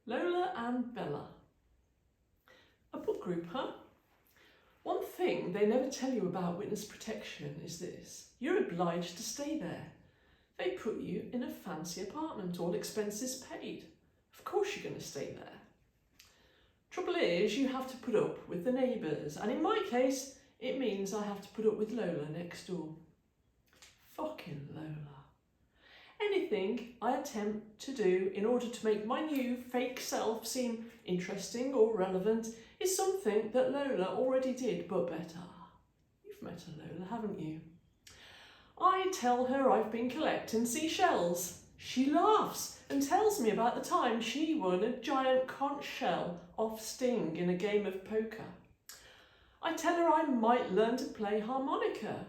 Lola and Bella. A book group, huh? One thing they never tell you about witness protection is this. You're obliged to stay there. They put you in a fancy apartment, all expenses paid. Of course you're going to stay there. Trouble is, you have to put up with the neighbours, and in my case, it means I have to put up with Lola next door. Fucking Lola. Anything I attempt to do in order to make my new fake self seem interesting or relevant is something that Lola already did, but better. You've met a Lola, haven't you? I tell her I've been collecting seashells. She laughs and tells me about the time she won a giant conch shell off Sting in a game of poker. I tell her I might learn to play harmonica.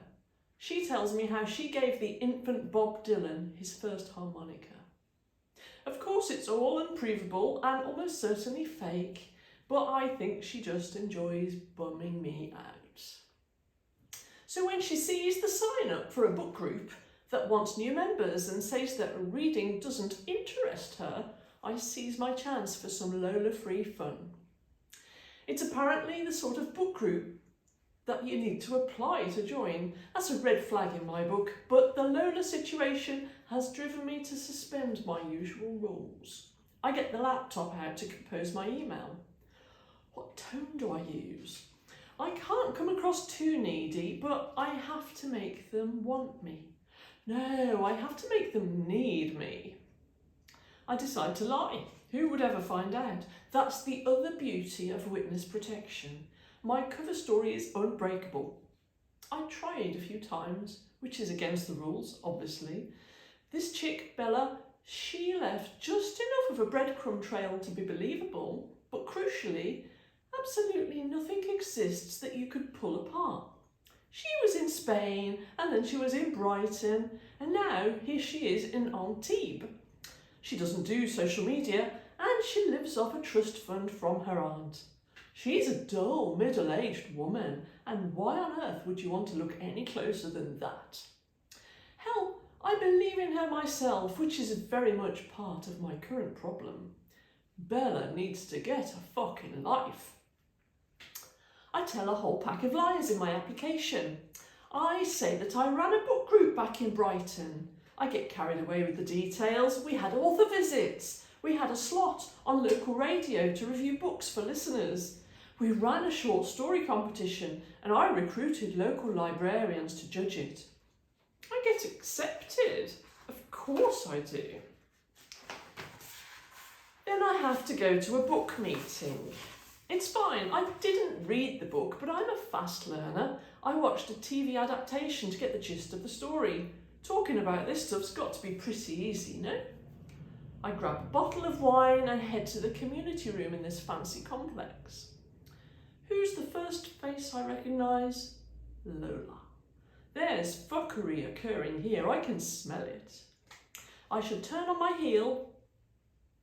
She tells me how she gave the infant Bob Dylan his first harmonica. Of course, it's all unprovable and almost certainly fake, but I think she just enjoys bumming me out. So when she sees the sign up for a book group that wants new members and says that reading doesn't interest her, I seize my chance for some Lola-free fun. It's apparently the sort of book group that you need to apply to join. That's a red flag in my book, but the Lola situation has driven me to suspend my usual rules. I get the laptop out to compose my email. What tone do I use? I can't come across too needy, but I have to make them want me. No, I have to make them need me. I decide to lie. Who would ever find out? That's the other beauty of witness protection. My cover story is unbreakable. I tried a few times, which is against the rules, obviously. This chick, Bella, she left just enough of a breadcrumb trail to be believable, but crucially, absolutely nothing exists that you could pull apart. She was in Spain, and then she was in Brighton, and now here she is in Antibes. She doesn't do social media, and she lives off a trust fund from her aunt. She's a dull, middle-aged woman, and why on earth would you want to look any closer than that? Hell, I believe in her myself, which is very much part of my current problem. Bella needs to get a fucking life. I tell a whole pack of lies in my application. I say that I ran a book group back in Brighton. I get carried away with the details. We had author visits. We had a slot on local radio to review books for listeners. We ran a short story competition and I recruited local librarians to judge it. I get accepted. Of course I do. Then I have to go to a book meeting. It's fine, I didn't read the book, but I'm a fast learner. I watched a TV adaptation to get the gist of the story. Talking about this stuff's got to be pretty easy, no? I grab a bottle of wine and head to the community room in this fancy complex. Who's the first face I recognise? Lola. There's fuckery occurring here, I can smell it. I should turn on my heel,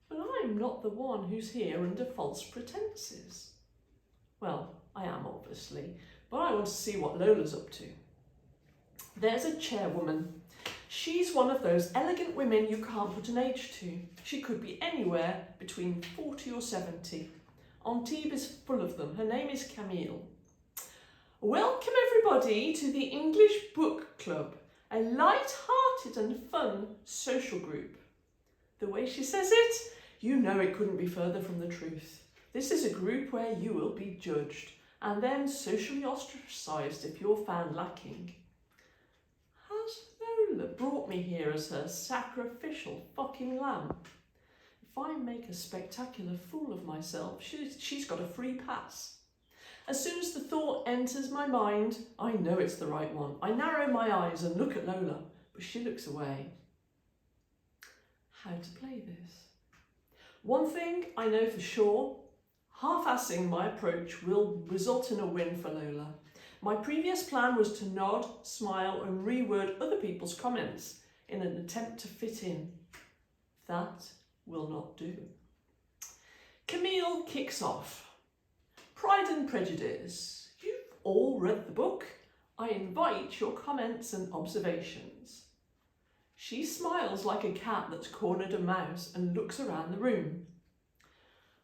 but I'm not the one who's here under false pretences. Well, I am obviously, but I want to see what Lola's up to. There's a chairwoman. She's one of those elegant women you can't put an age to. She could be anywhere between 40 or 70. Antibes is full of them. Her name is Camille. Welcome everybody to the English Book Club, a light-hearted and fun social group. The way she says it, you know it couldn't be further from the truth. This is a group where you will be judged and then socially ostracised if you're found lacking. Has Lola brought me here as her sacrificial fucking lamb? If I make a spectacular fool of myself, she's got a free pass. As soon as the thought enters my mind, I know it's the right one. I narrow my eyes and look at Lola, but she looks away. How to play this? One thing I know for sure, half-assing my approach will result in a win for Lola. My previous plan was to nod, smile and reword other people's comments in an attempt to fit in. That will not do. Camille kicks off. Pride and Prejudice. You've all read the book. I invite your comments and observations. She smiles like a cat that's cornered a mouse and looks around the room.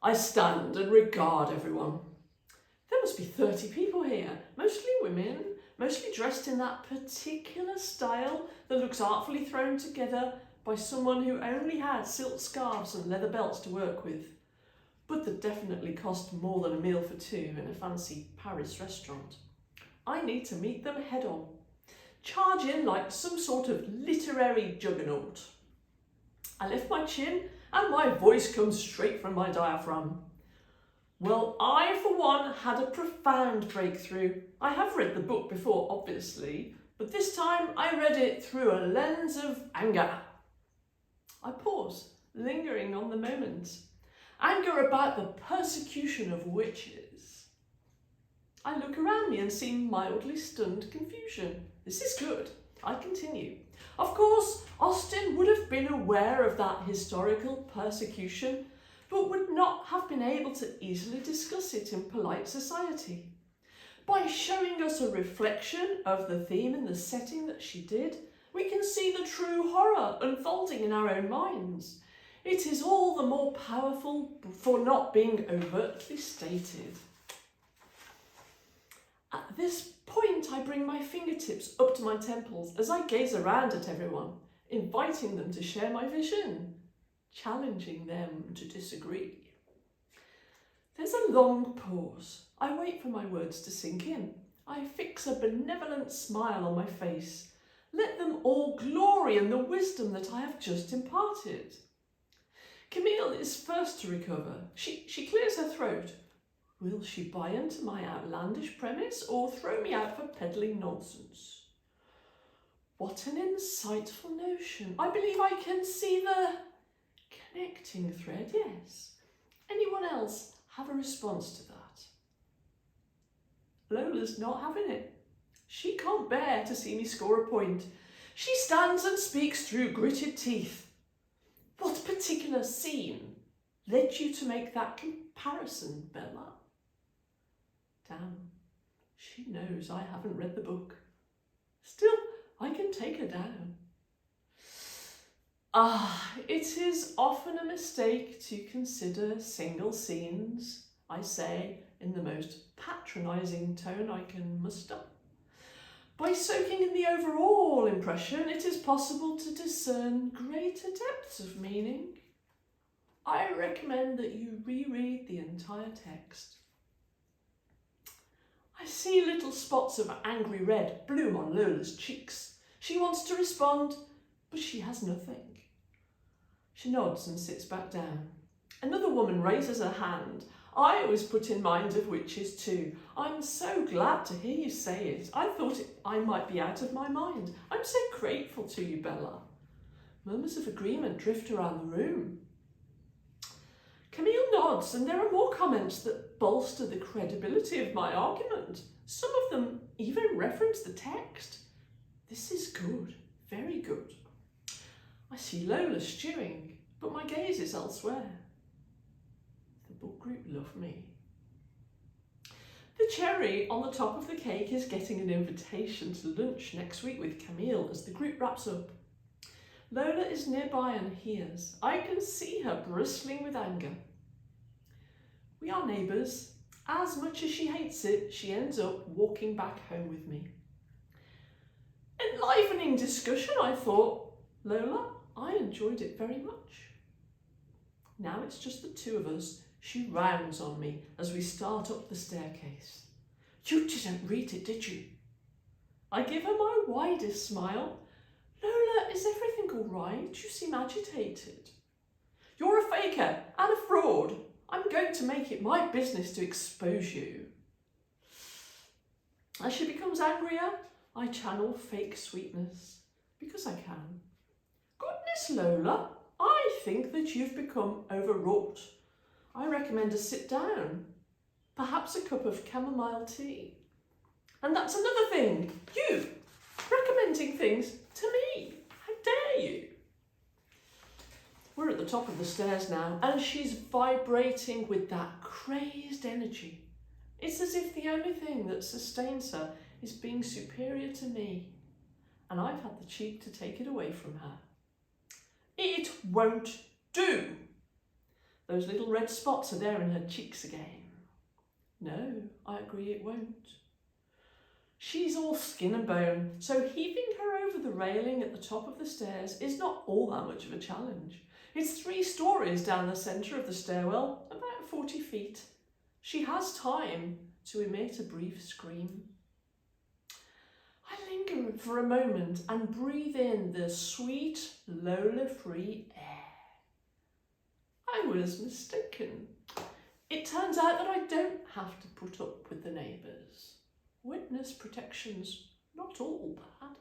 I stand and regard everyone. There must be 30 people here, mostly women, mostly dressed in that particular style that looks artfully thrown together by someone who only had silk scarves and leather belts to work with, but that definitely cost more than a meal for two in a fancy Paris restaurant. I need to meet them head on, charge in like some sort of literary juggernaut. I lift my chin and my voice comes straight from my diaphragm. Well, I, for one, had a profound breakthrough. I have read the book before, obviously, but this time I read it through a lens of anger. I pause, lingering on the moment. Anger about the persecution of witches. I look around me and see mildly stunned confusion. This is good. I continue. Of course, Austen would have been aware of that historical persecution, but would not have been able to easily discuss it in polite society. By showing us a reflection of the theme in the setting that she did, we can see the true horror unfolding in our own minds. It is all the more powerful for not being overtly stated. At this point, I bring my fingertips up to my temples as I gaze around at everyone, inviting them to share my vision, challenging them to disagree. There's a long pause. I wait for my words to sink in. I fix a benevolent smile on my face. Let them all glory in the wisdom that I have just imparted. Camille is first to recover. She clears her throat. Will she buy into my outlandish premise or throw me out for peddling nonsense? What an insightful notion. I believe I can see the connecting thread, yes. Anyone else have a response to that? Lola's not having it. She can't bear to see me score a point. She stands and speaks through gritted teeth. What particular scene led you to make that comparison, Bella? Damn, she knows I haven't read the book. Still, I can take her down. It is often a mistake to consider single scenes, I say in the most patronising tone I can muster. By soaking in the overall impression, it is possible to discern greater depths of meaning. I recommend that you reread the entire text. I see little spots of angry red bloom on Lola's cheeks. She wants to respond, but she has nothing. She nods and sits back down. Another woman raises her hand. I always put in mind of witches too. I'm so glad to hear you say it. I thought I might be out of my mind. I'm so grateful to you, Bella. Murmurs of agreement drift around the room. Camille nods, and there are more comments that bolster the credibility of my argument. Some of them even reference the text. This is good, very good. I see Lola stewing, but my gaze is elsewhere. The book group love me. The cherry on the top of the cake is getting an invitation to lunch next week with Camille as the group wraps up. Lola is nearby and hears. I can see her bristling with anger. We are neighbours. As much as she hates it, she ends up walking back home with me. Enlivening discussion, I thought. Lola, I enjoyed it very much. Now it's just the two of us. She rounds on me as we start up the staircase. You didn't read it, did you? I give her my widest smile. Lola, is everything all right? You seem agitated. You're a faker and a fraud. I'm going to make it my business to expose you. As she becomes angrier, I channel fake sweetness, because I can. Goodness, Lola, I think that you've become overwrought. I recommend a sit down, perhaps a cup of chamomile tea. And that's another thing, you recommending things to me. How dare you? We're at the top of the stairs now, and she's vibrating with that crazed energy. It's as if the only thing that sustains her is being superior to me, and I've had the cheek to take it away from her. It won't do. Those little red spots are there in her cheeks again. No, I agree it won't. She's all skin and bone, so heaving her over the railing at the top of the stairs is not all that much of a challenge. It's 3 stories down the centre of the stairwell, about 40 feet. She has time to emit a brief scream. I linger for a moment and breathe in the sweet, Lola-free air. I was mistaken. It turns out that I don't have to put up with the neighbours. Witness protection's not all bad.